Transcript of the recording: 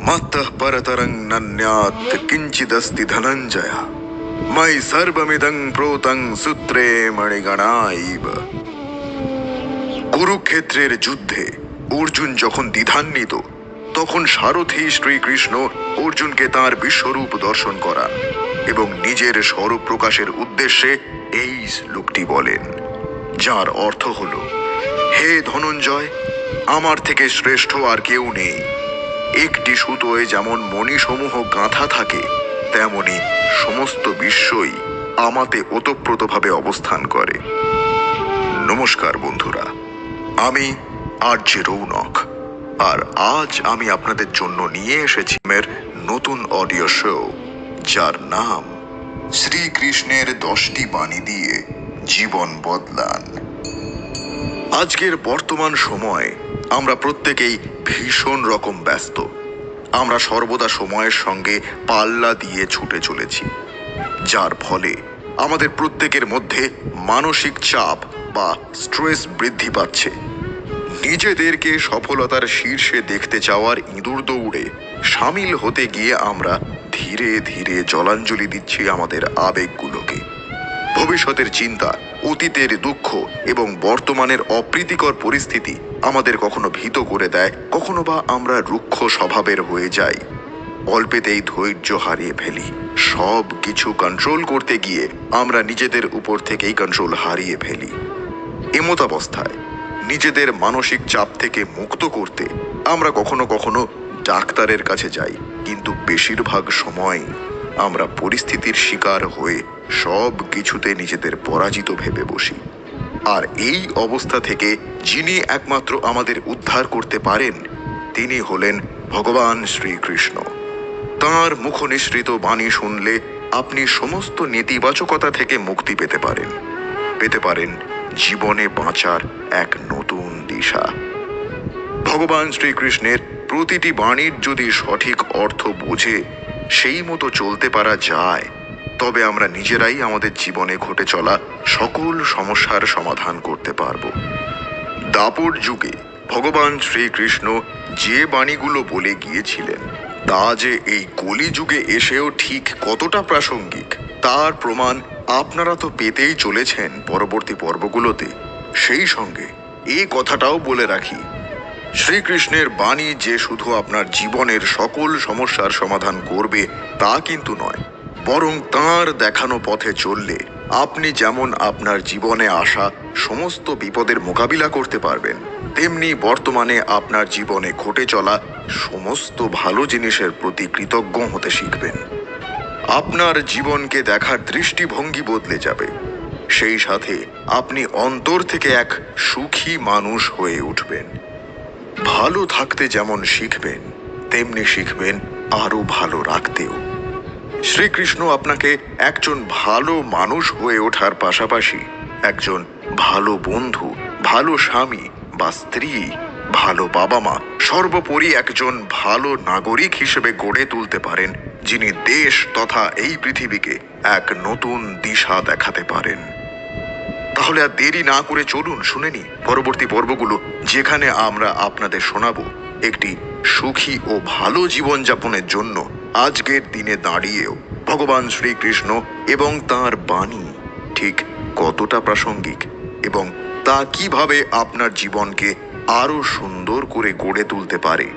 मत्तः परतरं नन्यात् किंचिदस्ति धनंजय मयि सर्वमिदं प्रोतं सूत्रे मणिगणाइव। কুরুক্ষেত্রের যুদ্ধে অর্জুন যখন দ্বিধান্বিত, তখন সারথি শ্রীকৃষ্ণ অর্জুনকে তাঁর বিশ্বরূপ দর্শন করান এবং নিজের স্বরূপ প্রকাশের উদ্দেশ্যে এই শ্লোকটি বলেন, যার অর্থ হল, হে ধনঞ্জয়, আমার থেকে শ্রেষ্ঠ আর কেউ নেই। একটি সুতোয় যেমন মণিসমূহ গাঁথা থাকে, তেমনি সমস্ত বিশ্বই আমাতে ওতপ্রোতভাবে অবস্থান করে। নমস্কার বন্ধুরা, আমি আরজে রৌনক, আর আজ আমি আপনাদের জন্য নিয়ে এসেছি মের নতুন অডিও শো, যার নাম শ্রীকৃষ্ণের 10টি বাণী দিয়ে জীবন বদলান। আজকের বর্তমান সময়ে আমরা প্রত্যেকেই ভীষণ রকম ব্যস্ত। আমরা সর্বদা সময়ের সঙ্গে পাল্লা দিয়ে ছুটে চলেছি, যার ফলে আমাদের প্রত্যেকের মধ্যে মানসিক চাপ বা স্ট্রেস বৃদ্ধি পাচ্ছে। নিজেদেরকে সফলতার শীর্ষে দেখতে চাওয়ার ইঁদুর দৌড়ে সামিল হতে গিয়ে আমরা ধীরে ধীরে জলাঞ্জলি দিচ্ছি আমাদের আবেগগুলোকে। ভবিষ্যতের চিন্তা, অতীতের দুঃখ এবং বর্তমানের অপ্রীতিকর পরিস্থিতি আমাদের কখনো ভীত করে দেয়, কখনো বা আমরা রুক্ষ স্বভাবের হয়ে যাই। অল্পেতেই ধৈর্য হারিয়ে ফেলি। সব কিছু কন্ট্রোল করতে গিয়ে আমরা নিজেদের উপর থেকেই কন্ট্রোল হারিয়ে ফেলি। এমতাবস্থায় নিজেদের মানসিক চাপ থেকে মুক্ত করতে আমরা কখনো কখনো ডাক্তারের কাছে যাই, কিন্তু বেশিরভাগ সময় আমরা পরিস্থিতির শিকার হয়ে সব কিছুতে নিজেদের পরাজিত ভেবে বসি। আর এই অবস্থা থেকে যিনি একমাত্র আমাদের উদ্ধার করতে পারেন, তিনি হলেন ভগবান শ্রীকৃষ্ণ। তাঁর মুখনিসৃত বাণী শুনলে আপনি সমস্ত নেতিবাচকতা থেকে মুক্তি পেতে পারেন জীবনে বাঁচার এক নতুন দিশা। ভগবান শ্রীকৃষ্ণের প্রতিটি বাণীর যদি সঠিক অর্থ বুঝে সেই মতো চলতে পারা যায়, তবে আমরা নিজেরাই আমাদের জীবনে ঘটে চলা সকল সমস্যার সমাধান করতে পারব। দাপর যুগে ভগবান শ্রীকৃষ্ণ যে বাণীগুলো বলে গিয়েছিলেন, তা যে এই কলিযুগে এসেও ঠিক কতটা প্রাসঙ্গিক, তার প্রমাণ আপনারা তো পেতেই চলেছেন পরবর্তী পর্বগুলোতে। সেই সঙ্গে এই কথাটাও বলে রাখি, শ্রীকৃষ্ণের বাণী যে শুধু আপনার জীবনের সকল সমস্যার সমাধান করবে তা কিন্তু নয়, বরং তাঁর দেখানো পথে চললে আপনি যেমন আপনার জীবনে আসা সমস্ত বিপদের মোকাবিলা করতে পারবেন, তেমনি বর্তমানে আপনার জীবনে ঘটে চলা সমস্ত ভালো জিনিসের প্রতি কৃতজ্ঞ হতে শিখবেন। আপনার জীবনকে দেখার দৃষ্টিভঙ্গি বদলে যাবে। সেই সাথে আপনি অন্তর থেকে এক সুখী মানুষ হয়ে উঠবেন। ভালো থাকতে যেমন শিখবেন, তেমনি শিখবেন আরো ভালো রাখতেও। শ্রীকৃষ্ণ আপনাকে একজন ভালো মানুষ হয়ে ওঠার পাশাপাশি একজন ভালো বন্ধু, ভালো স্বামী বা স্ত্রী, ভালো বাবা মা, সর্বোপরি একজন ভালো নাগরিক হিসেবে গড়ে তুলতে পারেন, যিনি দেশ তথা এই পৃথিবীকে এক নতুন দিশা দেখাতে পারেন। তাহলে আর দেরি না করে চলুন শুনে নি পরবর্তী পর্বগুলো, যেখানে আমরা আপনাদের শোনাবো একটি সুখী ও ভালো জীবনযাপনের জন্য আজকের দিনে দাঁড়িয়েও ভগবান শ্রীকৃষ্ণ এবং তাঁর বাণী ঠিক কতটা প্রাসঙ্গিক এবং তা কিভাবে আপনার জীবনকে আরো সুন্দর করে গড়ে তুলতে পারে।